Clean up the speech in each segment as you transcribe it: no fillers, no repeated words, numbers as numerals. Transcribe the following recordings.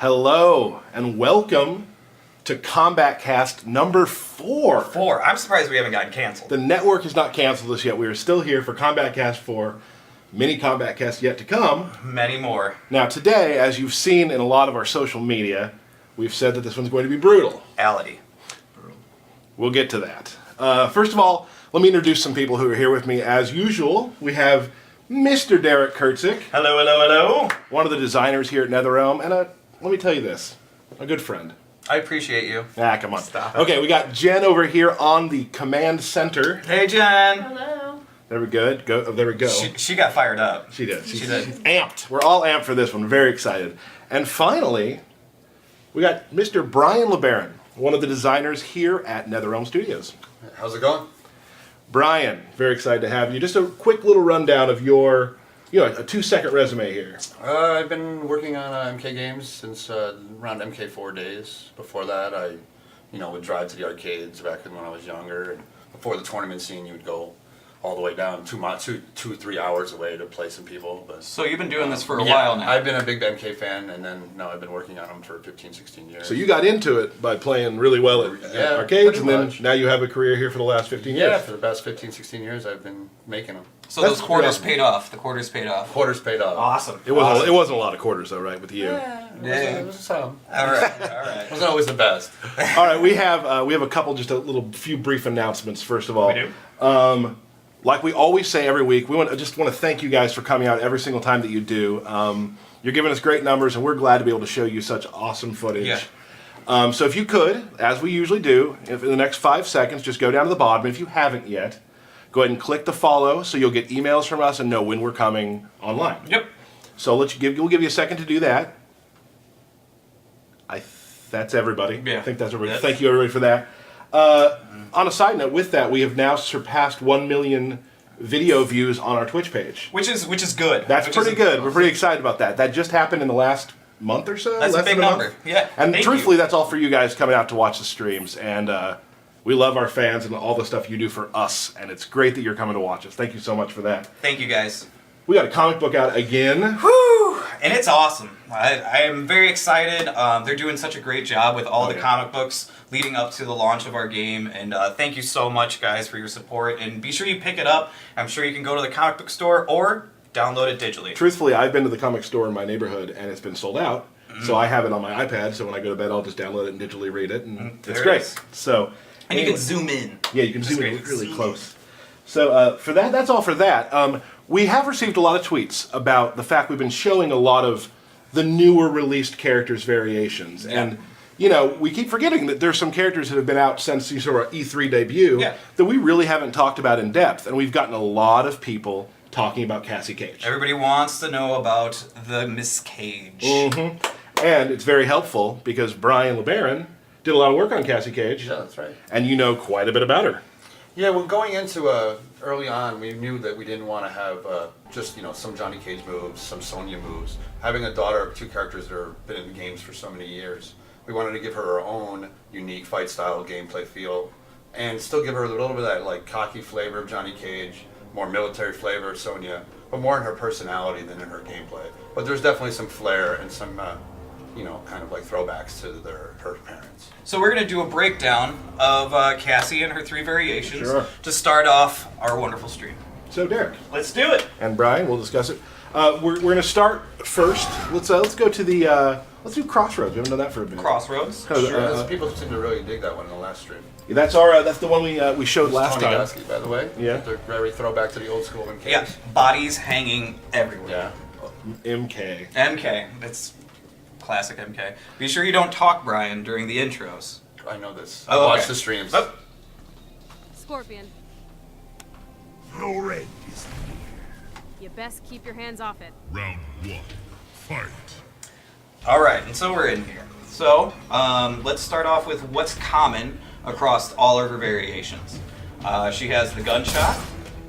Hello and welcome to Kombat Kast number 4. I'm surprised we haven't gotten canceled. The network has not canceled us yet. We are still here for Kombat Kast 4. Many Kombat Kasts yet to come. Many more. Now today, as you've seen in a lot of our social media, we've said that this one's going to be brutal. Ality. We'll get to that. First of all, let me introduce some people who are here with me. As usual, we have Mr. Derek Kurtzik. Hello, hello, hello. One of the designers here at NetherRealm, and let me tell you this, a good friend. I appreciate you. Ah, come on. Stop it. Okay, we got Jen over here on the command center. Hey, Jen. Hello. There we go. There we go. She got fired up. She did. She did. She's amped. We're all amped for this one. Very excited. And finally, we got Mr. Brian LeBaron, one of the designers here at NetherRealm Studios. How's it going? Brian, very excited to have you. Just a quick little rundown of your, a 2-second resume here. I've been working on MK games since around MK4 days. Before that, I, would drive to the arcades back when I was younger. And before the tournament scene, you would go all the way down 3 hours away to play some people. But So you've been doing this for a while now. I've been a big MK fan, and then I've been working on them for 15, 16 years. So you got into it by playing really well at arcades, and then now you have a career here for the last 15 years. Yeah, for the past 15, 16 years, I've been making them. So those quarters paid off. The quarters paid off. Quarters paid off. Awesome. It wasn't a lot of quarters though, right, with you? It was some. All right. It wasn't always the best. All right, we have a couple, just a few brief announcements. First of all, We do. Like we always say every week, we want to thank you guys for coming out every single time that you do. You're giving us great numbers, and we're glad to be able to show you such awesome footage. Yeah. So if you could, as we usually do, if in the next 5 seconds, just go down to the bottom. If you haven't yet, go ahead and click the follow, so you'll get emails from us and know when we're coming online. Yep. So we'll give you a second to do that. That's everybody. Yeah. I think that's everybody. That's... Thank you everybody for that. On a side note, with that, we have now surpassed 1 million video views on our Twitch page. Which is good. That's pretty good. We're pretty excited about that. That just happened in the last month or so. That's a big number. Month. Yeah. And Thank truthfully, you. that's all for you guys coming out to watch the streams. And we love our fans and all the stuff you do for us. And it's great that you're coming to watch us. Thank you so much for that. Thank you, guys. We got a comic book out again. Whew! And it's awesome. I am very excited. They're doing such a great job with all the comic books leading up to the launch of our game. And thank you so much, guys, for your support. And be sure you pick it up. I'm sure you can go to the comic book store or download it digitally. Truthfully, I've been to the comic store in my neighborhood, and it's been sold out. So I have it on my iPad, so when I go to bed, I'll just download it and digitally read it. And it's great. So, And you can zoom in. Yeah, you can zoom in really close. So for that, that's all for that. We have received a lot of tweets about the fact we've been showing a lot of the newer released characters' variations. Yeah. And, we keep forgetting that there's some characters that have been out since the sort of E3 debut that we really haven't talked about in depth. And we've gotten a lot of people talking about Cassie Cage. Everybody wants to know about the Miss Cage. Mm-hmm. And it's very helpful because Brian LeBaron did a lot of work on Cassie Cage. Yeah, that's right. And you know quite a bit about her. Yeah, well, going into early on, we knew that we didn't want to have just some Johnny Cage moves, some Sonya moves. Having a daughter of two characters that have been in the games for so many years, we wanted to give her her own unique fight style, gameplay feel, and still give her a little bit of that like cocky flavor of Johnny Cage, more military flavor of Sonya, but more in her personality than in her gameplay. But there's definitely some flair and some kind of like throwbacks to her parents. So we're going to do a breakdown of Cassie and her 3 variations to start off our wonderful stream. So Derek. Let's do it. And Brian, we'll discuss it. We're going to start first. Let's go to the let's do Crossroads. We haven't done that for a minute. Crossroads. People seem to really dig that one in the last stream. That's the one we showed last Tony time. CASSIE, by the way. Yeah. They're very throwback to the old school MK. Yeah, bodies hanging everywhere. Yeah. MK. That's classic MK. Be sure you don't talk, Brian, during the intros. I know this. Oh, I watch okay. the streams. Oh. Scorpion. No red is near. You best keep your hands off it. Round 1. Fight. Alright, and so we're in here. So, let's start off with what's common across all of her variations. She has the gunshot,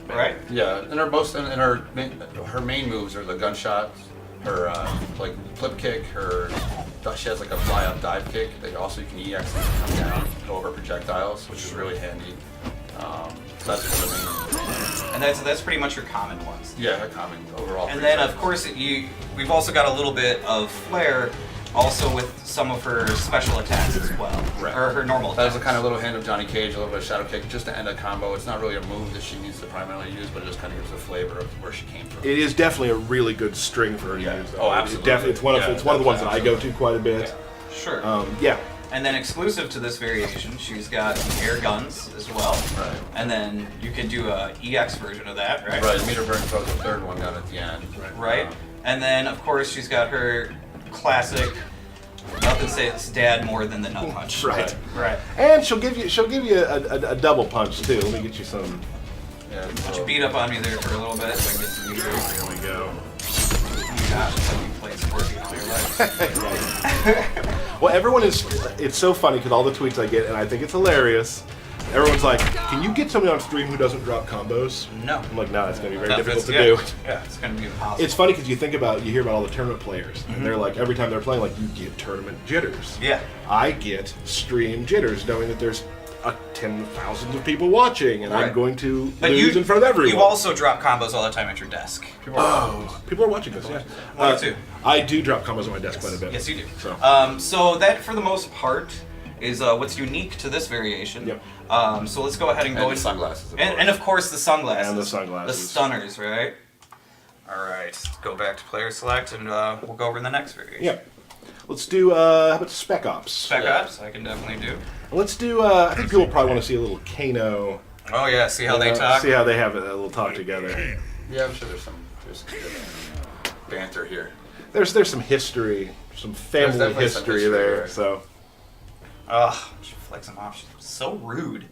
right? Yeah, and her main moves are the gunshots, her like flip kick, she has like a fly up dive kick. You can EX and come down, go over projectiles, which is really handy. So that's the main. And that's pretty much your common ones. Yeah, common overall. And then of course we've also got a little bit of flair also with some of her special attacks as well, Right. or her normal That was attacks. a kind of little hint of Johnny Cage, a little bit of Shadow Kick, just to end a combo. It's not really a move that she needs to primarily use, but it just kind of gives the flavor of where she came from. It is definitely a really good string for her to Yeah. use. Though. Oh, absolutely. It's one of Yeah, it's one of the ones that I go absolutely. to quite a bit. Sure. Yeah. And then exclusive to this variation, she's got air guns as well. Right. And then you can do a EX version of that, right? Right, meter burn throws a third one down at the end. Right. And then of course she's got her classic. Nothing says dad more than the nut punch. Right. Right. And she'll give you a double punch too. Let me get you some. Yeah, Why don't you beat up on me there for a little bit so I can get some meters? Here we go. Oh my gosh, it's like you played Scorpion all your life. Well, everyone is. It's so funny because all the tweets I get, and I think it's hilarious. Everyone's like, "Can you get somebody on stream who doesn't drop combos?" No. I'm like, "No, it's gonna be very No, difficult to it's- do." Yeah, it's gonna be impossible. It's funny because you hear about all the tournament players, and they're like, every time they're playing, like, you get tournament jitters. Yeah. I get stream jitters, knowing that there's 10,000 of people watching, and I'm Right. going to But lose in front of everyone. You also drop combos all the time at your desk. People are watching this. Yeah. One or two. I do drop combos on my desk quite a bit. Yes, you do. So. So that, for the most part, is what's unique to this variation. Yep. So let's go ahead and go And into sunglasses. and of course the sunglasses. And the sunglasses. The stunners, right? All right. Go back to player select, and we'll go over the next variation. Yeah. Let's do. How about Spec Ops? Spec Ops, I can definitely do. Let's do. I think people probably want to see a little Kano. Oh yeah, see how they talk. See how they have a little talk together. Yeah, I'm sure there's some good banter here. There's some history, some family definitely some history history there. there. So. Ugh, she flicks him off. She's so rude.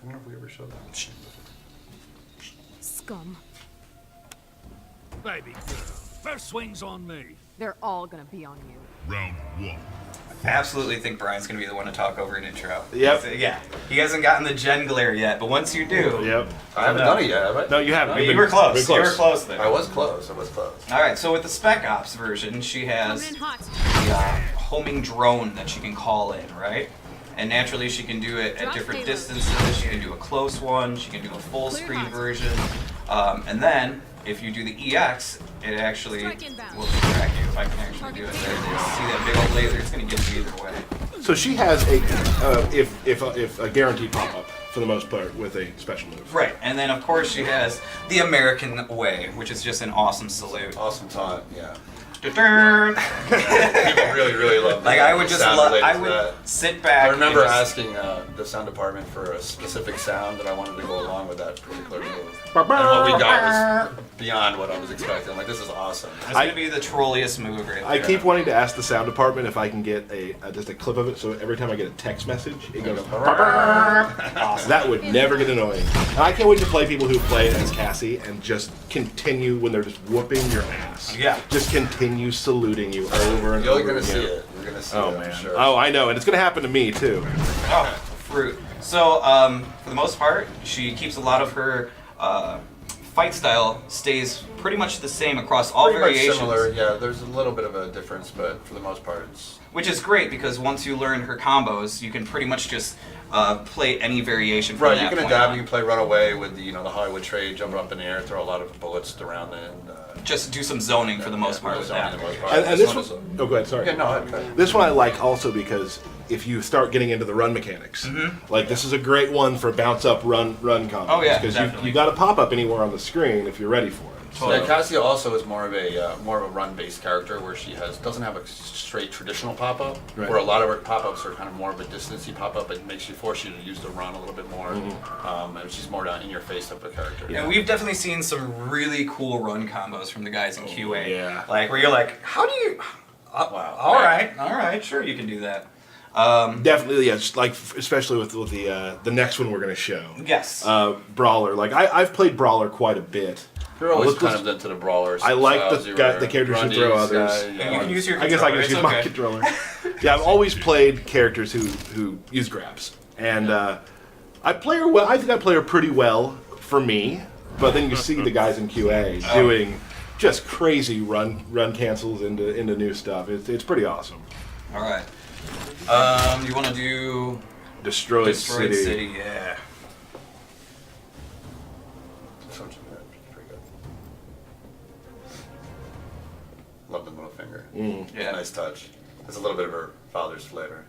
I wonder if we ever showed that. Scum. Baby girl, first swing's on me. They're all gonna be on you. Round one. I absolutely think Brian's gonna be the one to talk over an intro. Yep. Yeah. He hasn't gotten the Gen glare yet, but once you do. Yep. I haven't done it yet, have I? No, you haven't. You You've were been- close. you've been You were close there. I was close. All right, so with the Spec Ops version, she has Coming in hot. the homing drone that she can call in, right? And naturally, she can do it at Drop different payload. distances. She can do a close one. She can do a full Clear screen hot. version. And then, if you do the EX, it actually Strike inbound. will distract you. If I can actually do it, there it is. See that big old laser? It's going to get you either way. So she has a if a guaranteed pop up for the most part with a special move. Right, and then of course she has the American way, which is just an awesome salute. Awesome taunt, yeah. Da-dun. People really love that. Like I would just sound love, related I to would that. sit back. I remember and just, asking the sound department for a specific sound that I wanted to go along with that particular move. And what we got was beyond what I was expecting. Like, this is awesome. It's gonna be the trolliest move right I there. keep wanting to ask the sound department if I can get just a clip of it, so every time I get a text message, it goes. That would never get annoying. And I can't wait to play people who play it as Cassie and just continue when they're just whooping your ass. Yeah. Just continue saluting you over and You're over gonna again. see it. You're gonna see Oh it, man. I'm sure. Oh, I know, and it's gonna happen to me too. Oh, fruit. So, for the most part, she keeps a lot of her fight style stays pretty much the same across all Pretty much variations. similar, yeah. There's a little bit of a difference, but for the most part, it's Which is great because once you learn her combos, you can pretty much just play any variation from right. that You can point adapt. on. You can play runaway with the the Hollywood trade, jump up in the air, throw a lot of bullets around it. Just do some zoning for the most part with that. And this one, oh, go ahead. Sorry. Yeah, no, okay. This one I like also because if you start getting into the run mechanics, like this is a great one for bounce up, run combos. Oh, yeah, because definitely. you got to pop up anywhere on the screen if you're ready for it. Yeah, Cassie also is more of a run-based character where she doesn't have a straight traditional pop-up. Right. Where a lot of her pop-ups are kind of more of a distancey pop-up. It makes you force you to use the run a little bit more, and she's more down in your face type of character. And we've definitely seen some really cool run combos from the guys in QA. yeah. Like where you're like, how do you? Wow. All right, sure you can do that. Definitely, yeah. Just like especially with the next one we're gonna show. Yes. Brawler. Like I've played Brawler quite a bit. You're always Let's- kind of into the brawlers. I like styles. the You guy- were the characters who Grundy's throw others. guy, And you can use your I guess I can controller, just use it's my okay. controller. Yeah, I've always played characters who use grabs, and I play her well. I think I play her pretty well for me. But then you see the guys in QA doing just crazy run cancels into new stuff. It's pretty awesome. All right. You want to do Destroyed City? Yeah. Pretty good. finger. Yeah. Nice touch. Has a little bit of her father's flavor.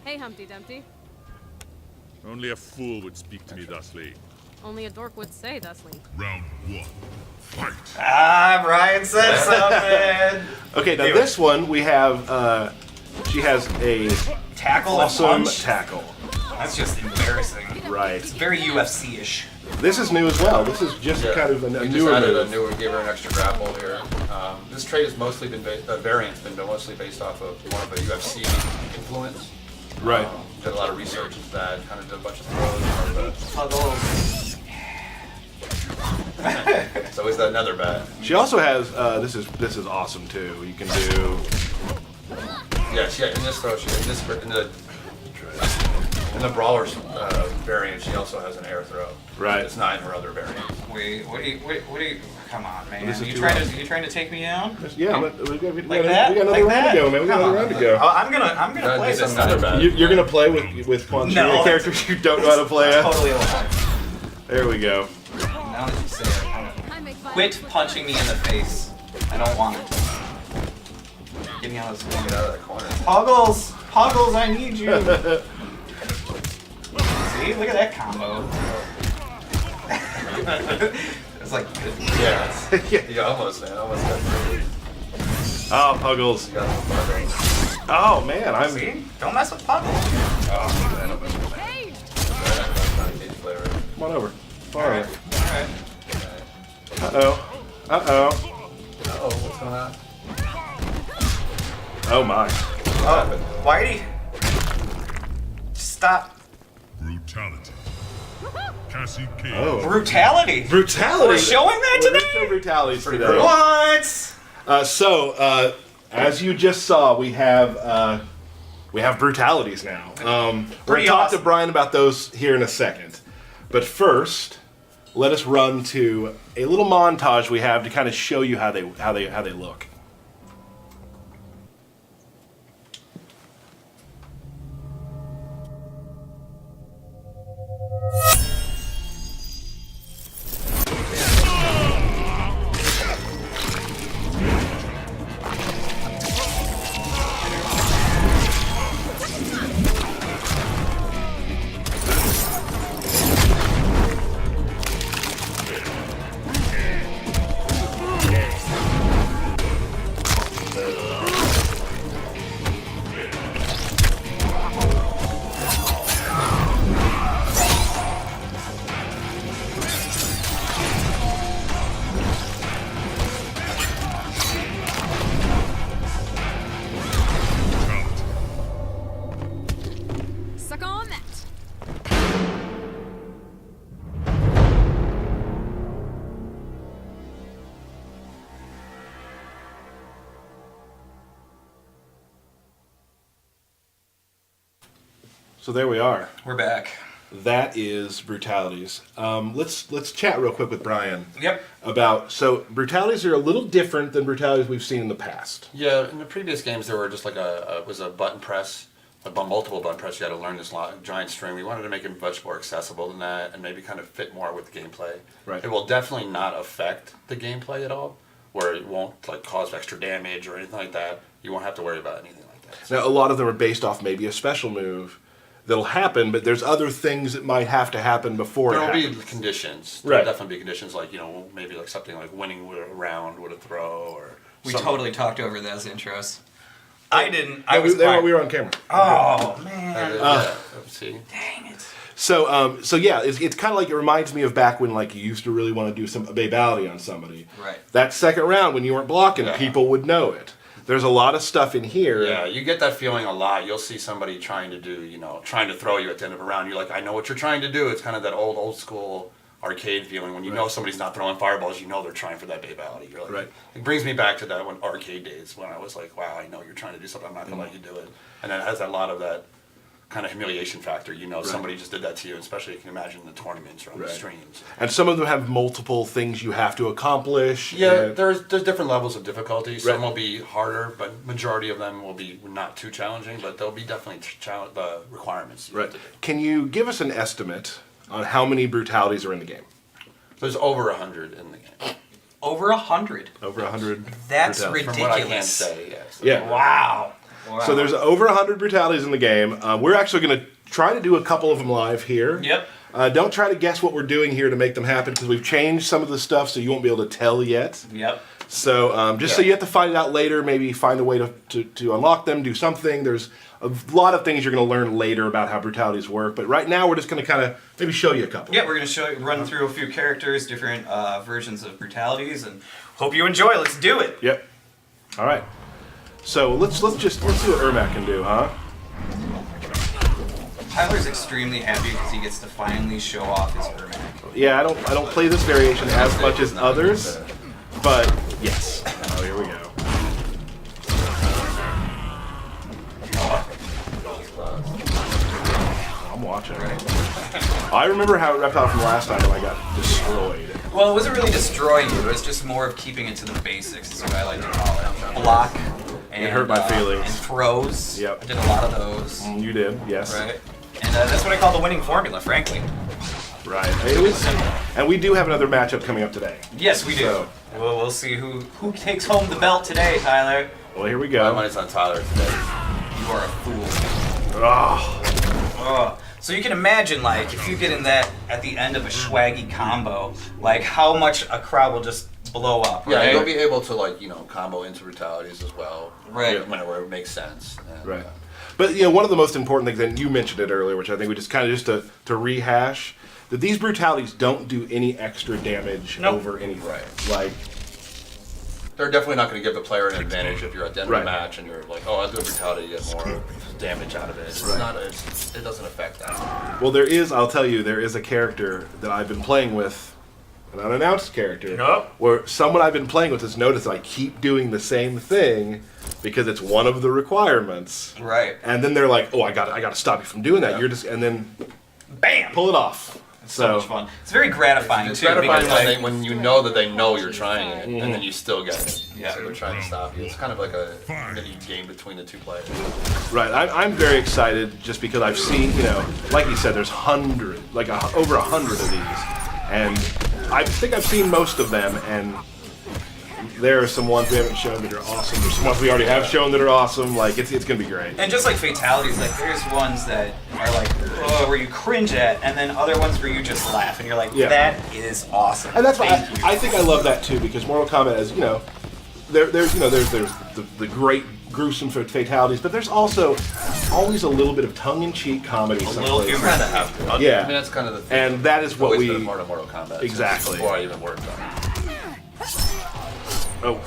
Hey, Humpty Dumpty. Only a fool would speak to me thusly. Only a dork would say thusly. Round 1. Fight! Ah, Brian said something. Okay, now this one we have. She has a Tackle awesome and punch. tackle. That's just embarrassing. Right. It's very UFC-ish. This is new as well. This is just kind of a we newer just added move. a newer, gave her an extra grapple here. This trait has mostly been, variant's been mostly based off of one of the UFC influence. Right. Did a lot of research into that, kind of did a bunch of throws. It's always that nether bat. She also has. This is awesome too. You can do. Yeah, in this throw, in the brawler variant, she also has an air throw. Right. It's not in her other variant. Wait, what do you? Come on, man. This is You too trying to take me down? Yeah, we got Like that? another Like round that? to go, man. We got Come another on. round to go. Oh, I'm gonna play Just this. another bat. You're gonna play with Quan Chi, No, a character you don't know how to play as? Totally alive. There we go. Now that you say it, I make quit punching me in the face. I don't want it. Get me out of this Get corner. out of that corner. Puggles, I need you. See, look at that combo. It's like good. Yeah, Yeah. you almost, man. Almost got through. Oh, Puggles. You got a little bugger. Oh man, I'm. See? Don't mess with Puggles. Oh, man, I'm messing with that. Hey! That's not a cage flavor. Come on over. Far Alright. over. Alright. Uh-oh. Uh-oh. Oh, what's going on? Oh my. Oh, Whitey. Stop. Brutality. Cassie Cage. Oh. Brutality. Brutality. We're showing that We're gonna today? show brutalities today. brutal. What? As you just saw, we have brutalities now. We're going Pretty to talk awesome. to Brian about those here in a second. But first, let us run to a little montage we have to kind of show you how they look. Suck on that! So there we are. We're back. That is brutalities. Let's chat real quick with Brian Yep. about brutalities are a little different than brutalities we've seen in the past. Yeah, in the previous games there were just like it was a button press, multiple button press. You had to learn this giant string. We wanted to make it much more accessible than that, and maybe kind of fit more with the gameplay. Right. It will definitely not affect the gameplay at all, where it won't like cause extra damage or anything like that. You won't have to worry about anything like that. Now, a lot of them are based off maybe a special move that'll happen, but there's other things that might have to happen before There it will be happens. conditions. Right. There will definitely be conditions like, maybe like something like winning with a round with a throw or We something. totally talked over those intros. I didn't. I Yeah, was. we were on camera. Oh man. Yeah, see. Dang it. So yeah, it's kind of like it reminds me of back when like you used to really want to do a babality on somebody. Right. That second round when you weren't blocking, Yeah. people would know it. There's a lot of stuff in here. Yeah, you get that feeling a lot. You'll see somebody trying to do, trying to throw you at the end of a round. You're like, I know what you're trying to do. It's kind of that old school arcade feeling. When you know somebody's not throwing fireballs, you know they're trying for that babality. You're like, Right. It brings me back to that when arcade days when I was like, wow, I know you're trying to do something. I'm not going to let you do it. And it has a lot of that kind of humiliation factor. Somebody just did that to you, especially you can imagine the tournaments or on the Right. streams. And some of them have multiple things you have to accomplish. Yeah, and- there's different levels of difficulty. Some Right. will be harder, but majority of them will be not too challenging. But there'll be definitely the requirements. You Right. have to do. Can you give us an estimate on how many brutalities are in the game? There's over 100 in the game. Over 100. Over 100. That's brutalities. ridiculous. From what I can say, yes. Yeah. Wow. So there's over 100 brutalities in the game. We're actually going to try to do a couple of them live here. Yep. Don't try to guess what we're doing here to make them happen because we've changed some of the stuff so you won't be able to tell yet. Yep. So just so you have to find it out later, maybe find a way to unlock them, do something. There's a lot of things you're going to learn later about how brutalities work. But right now we're just going to kind of maybe show you a couple. Yeah, we're going to run through a few characters, different versions of brutalities, and hope you enjoy. Let's do it. Yep. All right. So let's see what Ermac can do, huh? Tyler's extremely happy because he gets to finally show off his Ermac. Yeah, I don't play this variation as much as others, but yes. Oh, here we go. I'm watching. I remember how Reptile from last time I got destroyed. Well, it wasn't really destroying you. It was just more of keeping it to the basics, is what I like to call it. Block. And, It hurt my feelings. And throws. Yep. I did a lot of those. You did, yes. Right. And that's what I call the winning formula, frankly. Right. It was, and we do have another matchup coming up today. Yes, we do. So- We'll see who takes home the belt today, Tyler. Well, here we My go. money's on Tyler today. You are a fool. Oh, Oh. So you can imagine, like, if you get in that at the end of a swaggy combo, like how much a crowd will just blow up. Yeah, Right? and you'll be able to, like, combo into brutalities as well. Right. Whenever it makes sense. And, right. But one of the most important things, and you mentioned it earlier, which I think we just kind of to rehash, that these brutalities don't do any extra damage Nope. over anything. Right. Like, they're definitely not going to give the player an advantage if you're at the end of Right. the match and you're like, oh, I'll do a brutality to get more damage out of it. It's not it doesn't affect that. well, I'll tell you, there is a character that I've been playing with, an unannounced character, Yup. where someone I've been playing with has noticed I keep doing the same thing because it's one of the requirements. Right. And then they're like, oh, I got to stop you from doing that. Yeah. You're just, and then Bam! pull it off. So much fun. It's very gratifying, It's too. gratifying because, when, when you know that they know you're trying it, and then you still get it. Yeah. So they're trying to stop you. It's kind of like a mini game between the two players. Right, I'm very excited just because I've seen, like you said, there's hundreds, over 100 of these, and I think I've seen most of them, and there are some ones we haven't shown that are awesome. There's some ones we already have shown that are awesome. Like it's gonna be great. And just like fatalities, like there's ones that are like, oh, where you cringe at, and then other ones where you just laugh and you're like, Yeah. that is awesome. And that's why Thank you. I think I love that too because Mortal Kombat is there's the great gruesome fatalities, but there's also always a little bit of tongue-in-cheek comedy. A little someplace. humor. Kind of have to. Yeah. I mean, that's kind of the thing. And that is what Always we been part of Mortal Kombat. Exactly. Before I even worked on it. Oh,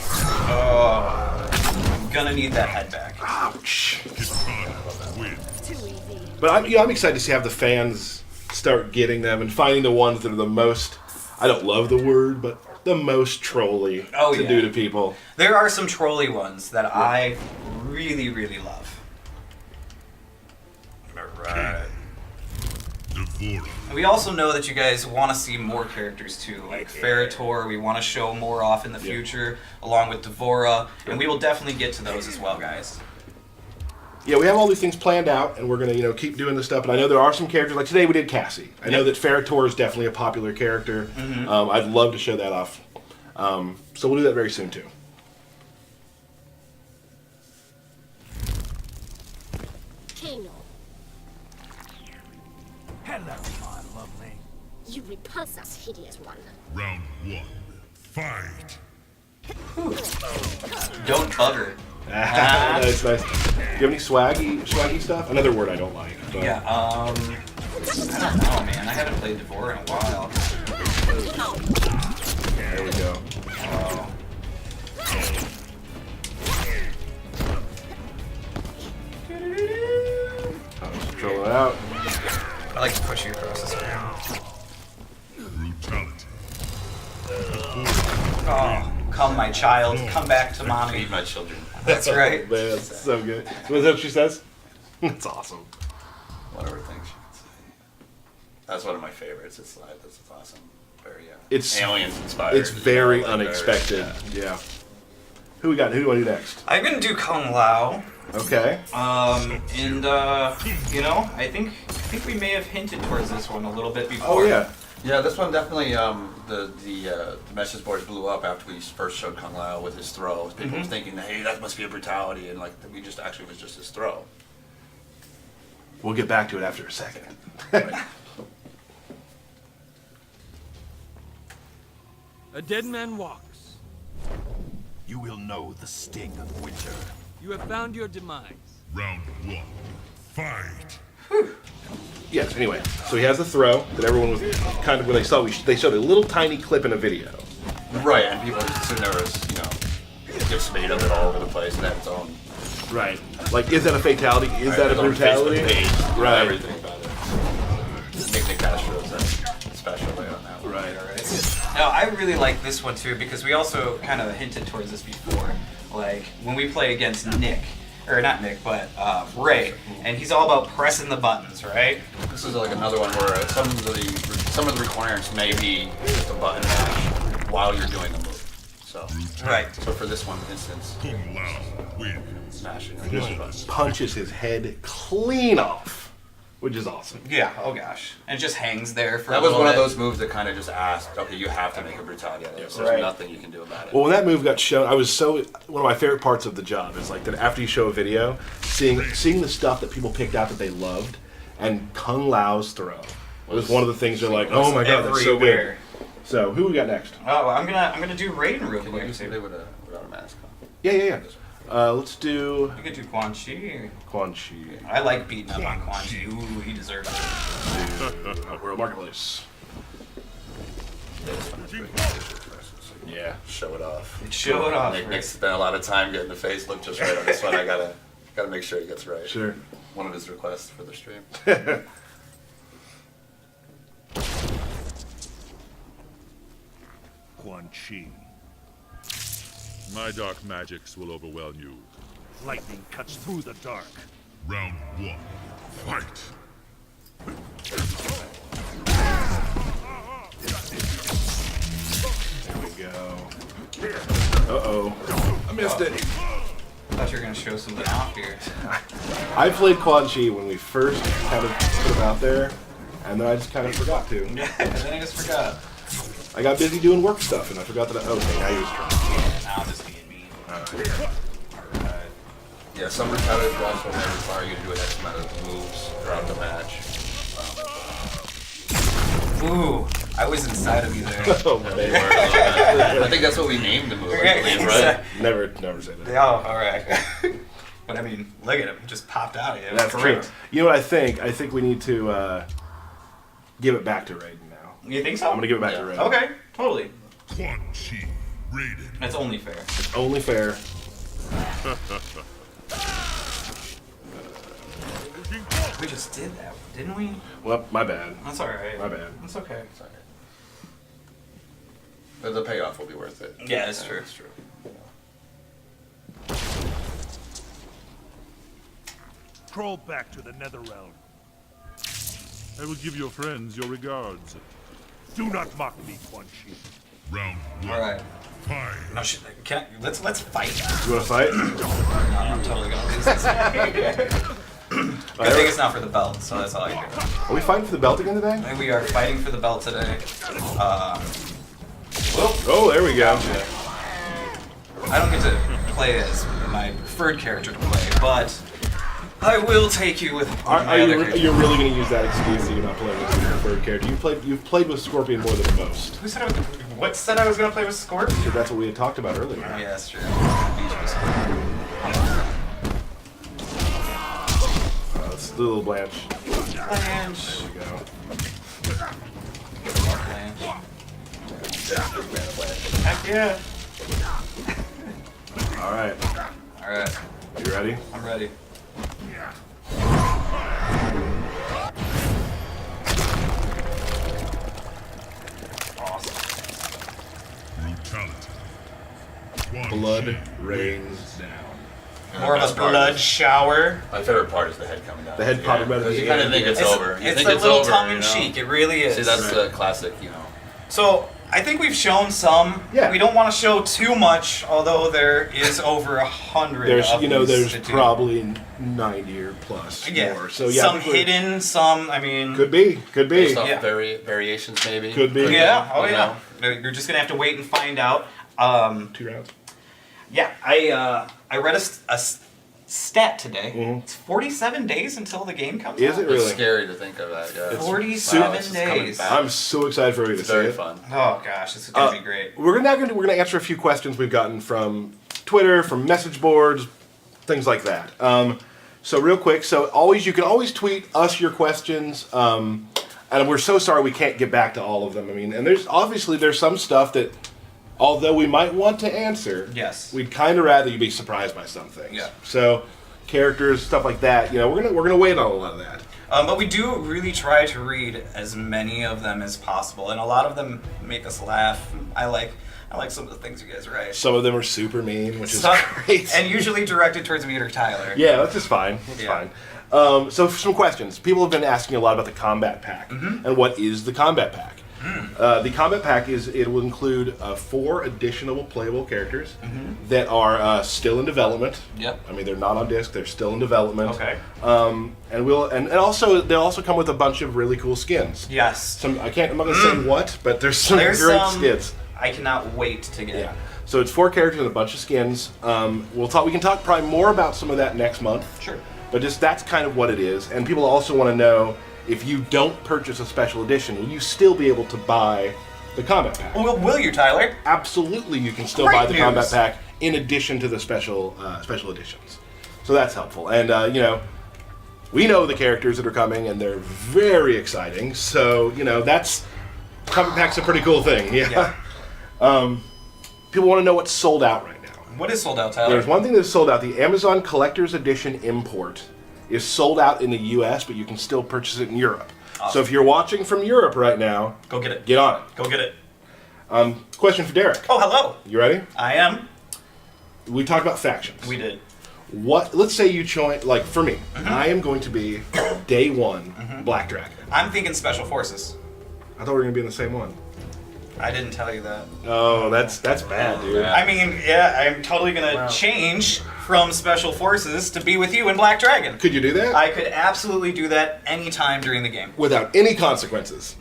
I'm gonna need that head back. ouch. Win. Too easy. But I'm excited to see how the fans start getting them and finding the ones that are the most, I don't love the word, but the most trolly Oh, to yeah. do to people. There are some trolly ones that I really, really love. Alright. Devora. And we also know that you guys want to see more characters too, like Ferritor. We want to show more off in the future, along with Devora, and we will definitely get to those as well, guys. Yeah, we have all these things planned out, and we're gonna keep doing this stuff. But I know there are some characters like today we did Cassie. I know that Ferritor is definitely a popular character. I'd love to show that off. So we'll do that very soon too. Kano. Hello, my lovely. You repulse us, hideous one. Round 1. Fight. Don't bugger. Nice, nice. Do you have any swaggy stuff? Another word I don't like. But Yeah, I don't know, man. I haven't played Devora in a while. There we go. Oh. I'll just throw it out. I like to push you across the screen. Brutality. Oh, come, my child. Come back to mommy. Feed my children. That's right. Man, that's so good. Is that what she says? That's awesome. Whatever things you could say. That's one of my favorites. It's like, this is awesome. Very, It's aliens inspired. It's very like, unexpected. very- Yeah. Who we got? Who do you want to do next? I'm gonna do Kung Lao. Okay. I think we may have hinted towards this one a little bit before. Oh yeah. Yeah, this one definitely, the message boards blew up after we first showed Kung Lao with his throw. People were thinking, hey, that must be a brutality, and like, we just actually was just his throw. We'll get back to it after a second. A dead man walks. You will know the sting of winter. You have found your demise. Round 1. Fight. Yes, anyway, so he has the throw that everyone was kind of, when they saw, they showed a little tiny clip in a video. Right, and people just assume there was, you know, gifts made of it all over the place and had its own. Right. Like, is that a fatality? Is Right, that a his own brutality? Facebook page, you know, Right. everything about it. Nick Castro's a special way on that one. Right. No, I really like this one too because we also kind of hinted towards this before. Like when we play against Nick, or not Nick, but Ray, and he's all about pressing the buttons, right? This is like another one where some of the requirements may be just a button mash while you're doing a move. So Right. So for this one instance, Kung Lao wins. smashing it. Just punches his head clean off, which is awesome. Yeah. Oh gosh. And it just hangs there for. That a was little one of bit. those moves that kind of just asked, okay, you have to make a brutality out of this. There's Right. nothing you can do about it. Well, when that move got shown, I was so, one of my favorite parts of the job is like that after you show a video, seeing the stuff that people picked out that they loved, and Kung Lao's throw was one of the things they're like, oh my god, that's so good. Everywhere. So who we got next? Oh, I'm gonna do Raiden real Can you do quick. somebody without a mask on? Yeah. Let's do You could do Quan Chi. Quan Chi. I like beating up on Quan Chi. Ooh, he deserves it. World Marketplace. Yeah, this one is pretty good. Yeah. Show it off. Show it off. Nick spent a lot of time getting the face look just right on this one. I gotta make sure he gets right. Sure. One of his requests for the stream. Quan Chi. My dark magics will overwhelm you. Lightning cuts through the dark. Round 1. Fight. There we go. Uh-oh. I missed it. I thought you were gonna show something off here. I played Quan Chi when we first kind of put him out there, and then I just kind of forgot to. And then I just forgot. I got busy doing work stuff, and I forgot that okay, now you're strong. Now I'm just being mean. Alright. Yeah, some retaliators also may require you to do an X amount of moves throughout the match. Ooh, I was inside of you there. Oh, They man. were, I think that's what we named the move, I believe, right? Never say that. Oh, alright. But I mean, look at him. He just popped out of you. That's true. You know what I think? I think we need to give it back to Raiden now. You think so? I'm gonna give it back to Raiden. Okay, totally. Quan Chi. Raiden. That's only fair. It's only fair. We just did that, didn't we? Well, my bad. That's alright. My bad. That's okay. Sorry. But the payoff will be worth it. Yeah, that's true. That's true. Crawl back to the Netherrealm. I will give your friends your regards. Do not mock me, Quan Chi. Round 1. Alright. Fight. No shit. Let's fight. You want to fight? No, I'm totally gonna lose this. Good thing it's not for the belt, so that's all I care. Are we fighting for the belt again today? And we are fighting for the belt today. Whoop. Oh, there we go. I don't get to play as my preferred character to play, but I will take you with Are my other character. you're really going to use that excuse that you're not playing with your preferred character? You've played with Scorpion more than most. Who said what said I was gonna play with Scorpion? So that's what we had talked about earlier. Yeah, that's true. Let's do a little Blanche. Blanche. There we go. Heck yeah. All right. Alright, You ready? I'm ready. Awesome. Brutality. Quan Blood Chi. rains down. More of a Best part blood is- shower. My favorite part is the head coming down. The head popping right at Because the you kind of end. think it's over. You It's think a it's little over, tongue you in know? cheek. It really is. See, that's the classic, you know. So I think we've shown some. Yeah. We don't want to show too much, although there is over 100. There's, of you know, these there's to do. probably 90 or plus Yeah. more. So yeah, I some think we're- hidden, some. I mean. Could be. Based off Yeah. variations, maybe. Could be. Yeah. Oh you yeah. know? You're just gonna have to wait and find out. 2 rounds. Yeah. I read a stat today. It's 47 days until the game comes out. Is it really? It's scary to think of that. Yeah. 47 this is coming days. back. I'm so excited for you to It's see very it. fun. Oh gosh, this is gonna be great. We're gonna answer a few questions we've gotten from Twitter, from message boards, things like that. So real quick, you can always tweet us your questions. And we're so sorry we can't get back to all of them. I mean, and there's some stuff that, although we might want to answer, Yes. we'd kind of rather you be surprised by some things. Yeah. So characters, stuff like that. You know, we're gonna wait on a lot of that. But we do really try to read as many of them as possible, and a lot of them make us laugh. I like some of the things you guys write. Some of them are super mean, which is Some- great. and usually directed towards me or Tyler. Yeah, that's just fine. That's Yeah. fine. So some questions. People have been asking a lot about the combat pack. Mm-hmm. And what is the combat pack? Mm. The combat pack it will include 4 additional playable characters Mm-hmm. that are still in development. Yep. I mean, they're not on disc; they're still in development. Okay. And also they'll also come with a bunch of really cool skins. Yes. I'm not gonna say what, but there's some There's great some skins. I cannot wait to get. Yeah. So it's 4 characters and a bunch of skins. We can talk probably more about some of that next month. Sure. But that's kind of what it is. And people also want to know, if you don't purchase a special edition, will you still be able to buy the combat pack? Will you, Tyler? Absolutely, you can still Great buy the news. combat pack in addition to the special editions. So that's helpful. And we know the characters that are coming, and they're very exciting. So that's combat pack's a pretty cool thing. Yeah. People want to know what's sold out right now. What is sold out, Tyler? There's one thing that's sold out. The Amazon Collector's Edition import is sold out in the U.S., but you can still purchase it in Europe. Awesome. So if you're watching from Europe right now, Go get it. get on Go get it. it. Question for Derek. Oh, hello. You ready? I am. We talked about factions. We did. Let's say you join, like for me, Mm-hmm. I am going to be day 1 Black Dragon. I'm thinking Special Forces. I thought we were going to be in the same one. I didn't tell you that. Oh, that's bad, dude. Yeah. I mean, yeah, I'm totally gonna change from Special Forces to be with you in Black Dragon. Could you do that? I could absolutely do that anytime during the game. Without any consequences.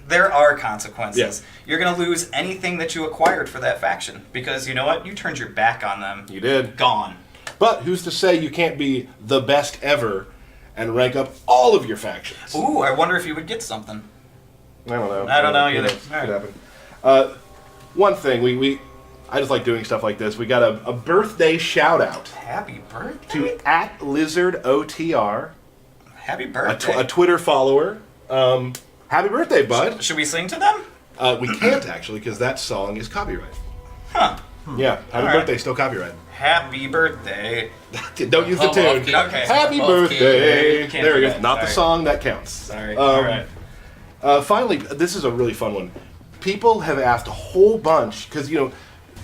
There are consequences. Yes. You're gonna lose anything that you acquired for that faction because you know what? You turned your back on them. You did. Gone. But who's to say you can't be the best ever and rank up all of your factions? Ooh, I wonder if you would get something. I don't know. I don't know either. Could All right. happen. One thing I just like doing stuff like this. We got a birthday shout out Happy birthday. to @LizardOTR, Happy a birthday. Twitter follower. Happy birthday, bud. Should we sing to them? We can't actually because that song is copyrighted. Huh. Yeah, happy All right. birthday, still copyrighted. Happy birthday. Don't use the Come tune. off, kid. Okay. Happy Off, birthday. kid. Can't There do it is. that. Not the Sorry. song that counts. Sorry. All right. Finally, this is a really fun one. People have asked a whole bunch because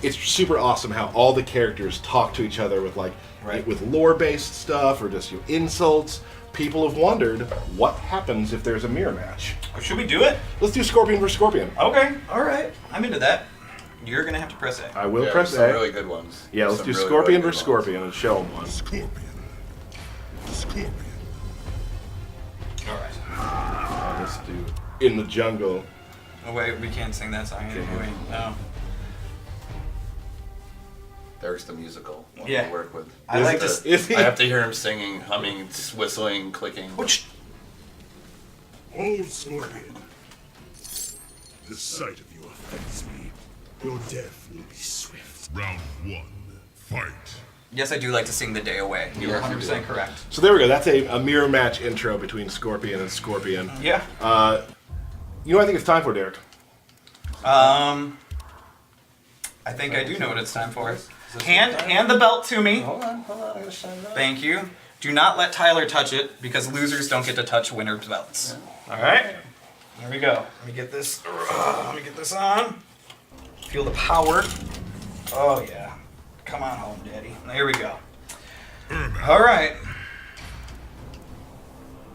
it's super awesome how all the characters talk to each other with Right. with lore-based stuff or just insults. People have wondered what happens if there's a mirror match. Should we do it? Let's do Scorpion versus Scorpion. Okay. All right. I'm into that. You're gonna have to press A. I will Yeah, press some A. really good ones. Yeah, let's Some do really, Scorpion really good versus ones. Scorpion and show them one. Scorpion. Scorpion. All right. Let's do In the Jungle. Oh wait, we can't sing that song anyway. No. There's the musical one Yeah. to work with. I like to. Is he? I have to hear him singing, humming, whistling, clicking. Which Old Scorpion. The sight of you offends me. Your death will be swift. Round 1. Fight. Yes, I do like to sing the day away. You're Yes, you 100% do. correct. So there we go. That's a mirror match intro between Scorpion and Scorpion. Yeah. You know what I think it's time for, Derek? I think I do know what it's time for. Hand the belt to me. Hold on, I gotta shine it up. Thank you. Do not let Tyler touch it because losers don't get to touch winners' belts. All right. Here we go. Let me get this. Let me get this on. Feel the power. Oh yeah. Come on home, Daddy. There we go. All right.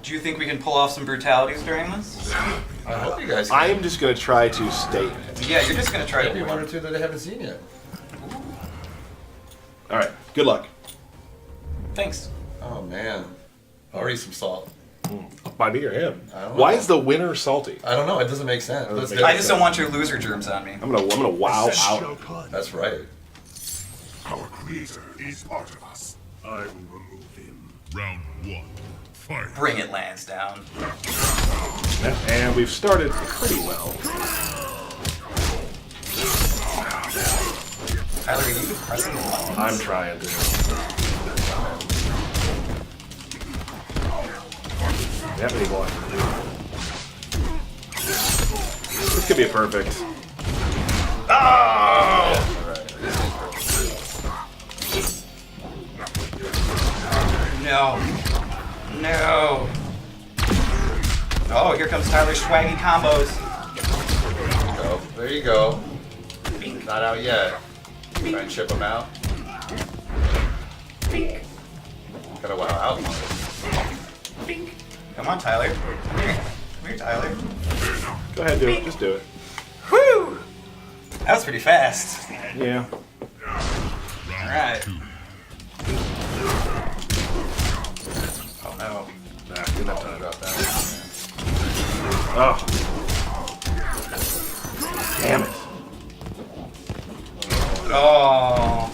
Do you think we can pull off some brutalities during this? I hope you guys. I am just gonna try to stay in it. Yeah, you're just gonna try to maybe win. one or two that they haven't seen yet. All right. Good luck. Thanks. Oh man, already some salt. By me or him? I don't Why know. is the winner salty? I don't know. It doesn't make sense. Let's make do I it. just don't want your loser germs on me. I'm gonna wow Shall out. come. That's right. Our creator is part of us. I will remove him. Round 1. Fight. Bring it, Lansdowne. And we've started pretty well. Tyler, are you pressing the button? I'm trying to. That many more. This could be a perfect. Oh! No. No. Oh, here comes Tyler's swaggy combos. There you go. Not out yet. Try and chip them out. Gotta wow out. Come on, Tyler. Come here. Come here, Tyler. Go ahead, do it. Just do it. Whew! That was pretty fast. Yeah. Alright. Oh no. Nah, didn't have time. Drop that. Oh. Damn it. Oh.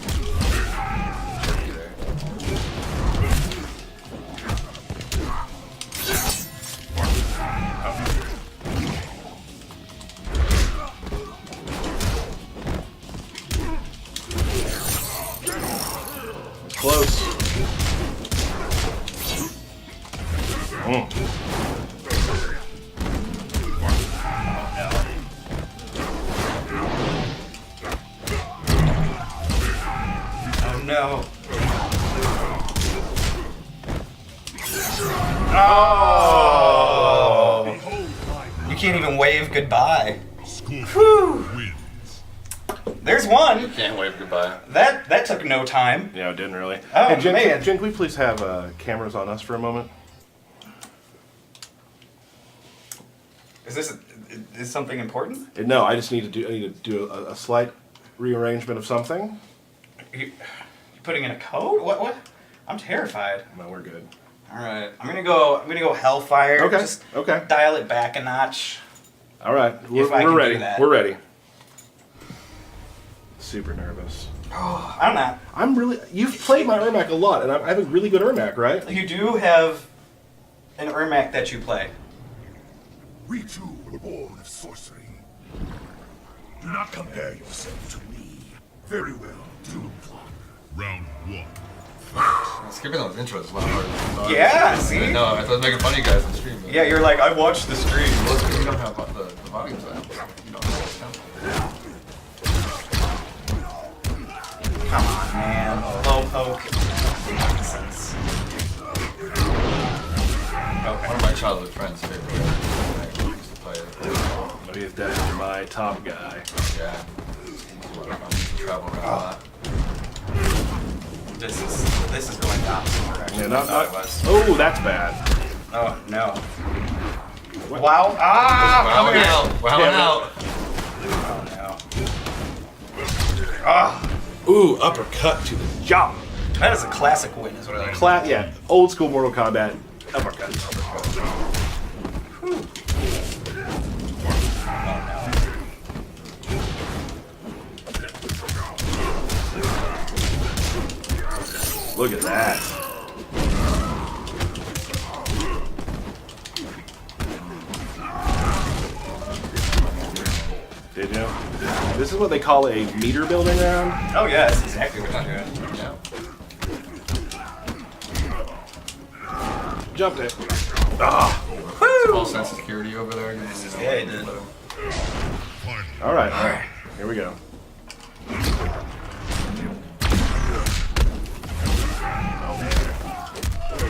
Close. Oh no. Oh. You can't even wave goodbye. Whew. There's one. Can't wave goodbye. That took no time. Yeah, it didn't really. Oh, Hey, Jen, man. Jen, can we please have cameras on us for a moment? Is something important? No, I just need to do a slight rearrangement of something. You putting in a code? What? I'm terrified. No, we're good. All right, I'm gonna go Hellfire. Okay, Just okay. dial it back a notch. All right, If I we're can do ready. that. We're ready. Super nervous. I'm not. I'm really. You've played my Ermac a lot, and I have a really good Ermac, right? You do have an Ermac that you play. We two were born of sorcery. Do not compare yourself to me. Very well, do. Round 1. Skipping those intros is a lot harder than I thought. Yeah, see? No, I was making fun of you guys on stream. But Yeah, you're like, I watched the stream. well, it's because you don't have the volumes on. You don't have the tempo. Come on, man. Low poke. Nonsense. Okay. One of my childhood friends' favorite games. I used to play it. He is definitely my top guy. Yeah. It's a lot of fun. Used to travel around a lot. This is going the opposite direction. Yeah, I not. thought it was. Oh, that's bad. Oh no. Wow. Ah! Wow, Come here. out. Wow, Damn it. out. Oh no. Ah! Ooh, uppercut to the jaw. That is a classic win, is what I like. Yeah, old school Mortal Kombat uppercut. Look at that. Did you? This is what they call a meter building round. Oh yeah, that's exactly what I'm doing. Yeah. Jumped it. Ah. Small sense of security over there. Yeah, he did. All right. Here we go.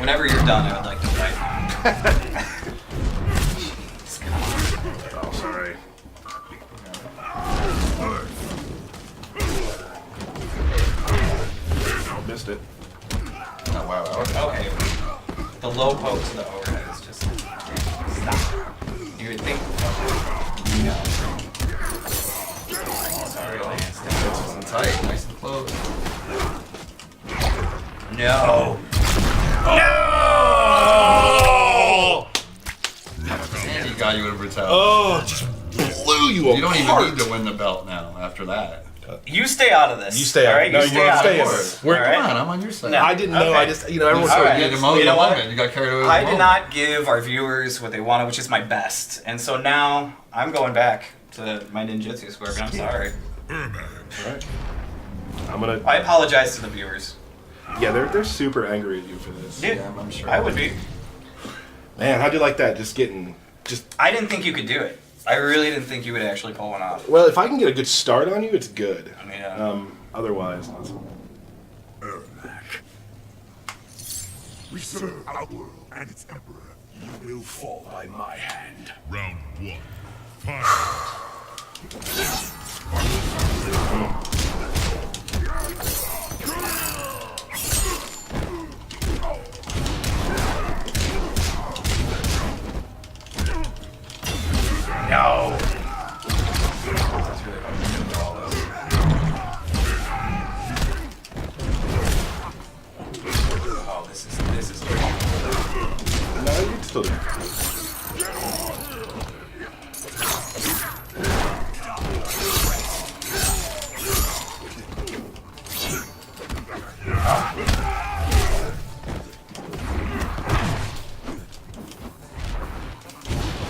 Whenever you're done, I would like to fight. Oh, sorry. Missed it. Oh, wow. Okay. The low poke to the overhead is just You would think. No. Sorry, Lance. Nice and tight, nice and close. No. And he got you with a brutality. Oh, just blew you apart. You don't even need to win the belt now after that. You stay out of this. You stay out. All right? No, You stay out stay of out. this. We're- All right? Come on, I'm on your side. No. I didn't know. Okay. I just, everyone's All so right. You against had me. the You know what? moment. You got carried away with I the did moment. not give our viewers what they wanted, which is my best. And so now I'm going back to my ninjutsu scorpion. I'm sorry. Right. I'm gonna. I apologize to the viewers. Yeah, they're super angry at you for this. Dude, Yeah, I'm sure. I would be. Man, how'd you like that? I didn't think you could do it. I really didn't think you would actually pull one off. Well, if I can get a good start on you, it's good. I mean, Otherwise, We serve Outworld and its emperor. You will fall by my hand. Round 1. Fight. no. Oh, this is. no, you can still do it.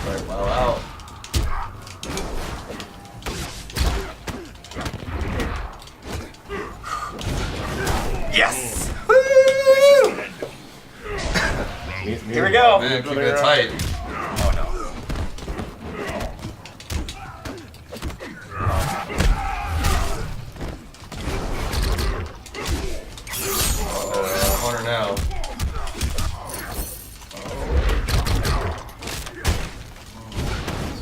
Right, well out. Yes. Me- Here we go. Man, keep it tight. Oh no. Oh, Hunter now.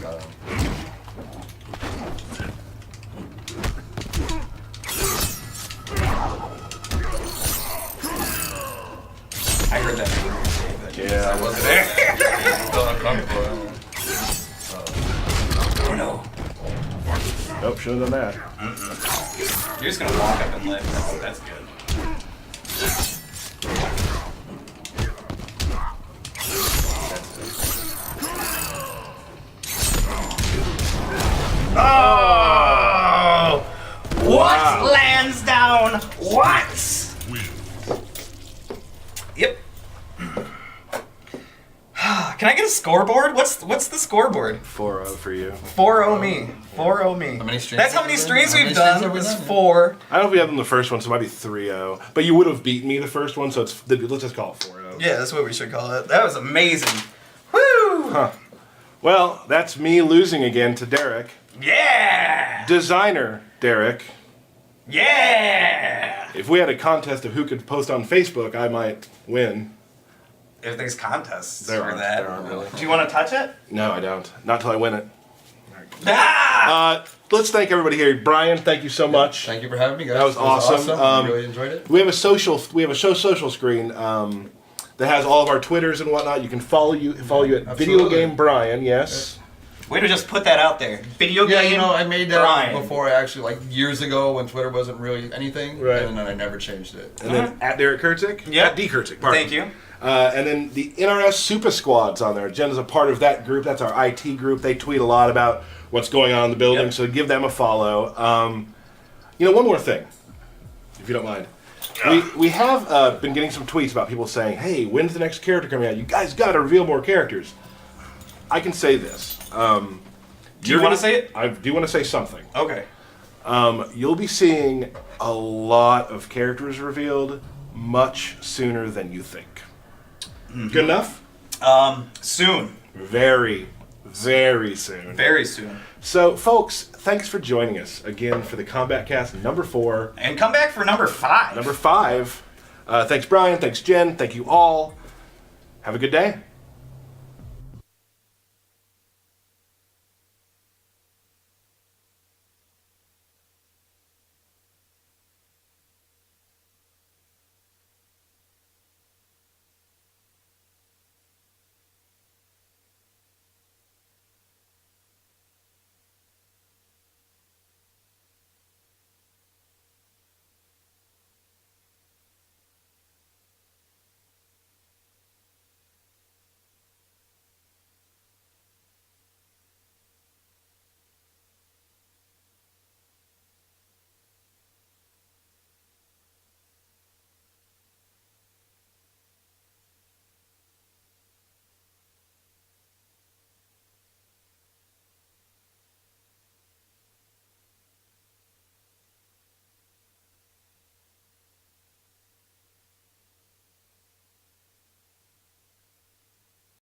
Got him. I heard that. Yeah, I wasn't There. Still uncomfortable. Oh no. Nope, should have done that. You're just gonna walk up and lift. That's good. Oh! What lands down? What? Yep. Can I get a scoreboard? What's the scoreboard? 4-0 for you. 4-0 me. 4-0 me. How many streams That's how have many we done? streams How many we've streams done. have we It's done? 4. I don't know if we have them the first one, so it might be 3-0. But you would have beaten me the first one, so let's just call it 4-0. Yeah, that's what we should call it. That was amazing. Woo! Huh. Well, that's me losing again to Derek. Yeah! Designer Derek. Yeah! If we had a contest of who could post on Facebook, I might win. If there's contests There for aren't. that. There aren't really. Do you want to touch it? No, I don't. Not till I win it. Ah! Let's thank everybody here. Brian, thank you so much. Thank you for having me, guys. That was awesome. I really enjoyed it. We have a social screen that has all of our Twitters and whatnot. You can follow you at Video Absolutely. Game Brian. Yes. Way to just put that out there. Video Yeah, game. you know, I made that Brian. before, actually, like years ago when Twitter wasn't really anything. Right. And then I never changed it. And then at Derek Kurtzik. Yep. At D Kurtzik. Pardon. Thank you. And then the NRS Super Squad's on there. Jen is a part of that group. That's our IT group. They tweet a lot about what's going on in the building, Yep. so give them a follow. One more thing, if you don't mind. We have been getting some tweets about people saying, hey, when's the next character coming out? You guys got to reveal more characters. I can say this. Do you want to say it? I do want to say something. Okay. You'll be seeing a lot of characters revealed much sooner than you think. Mm-hmm. Good enough? Soon. Very, very soon. Very soon. So, folks, thanks for joining us again for the Kombat Kast number 4. And come back for number 5. Number 5. Thanks, Brian. Thanks, Jen. Thank you all. Have a good day.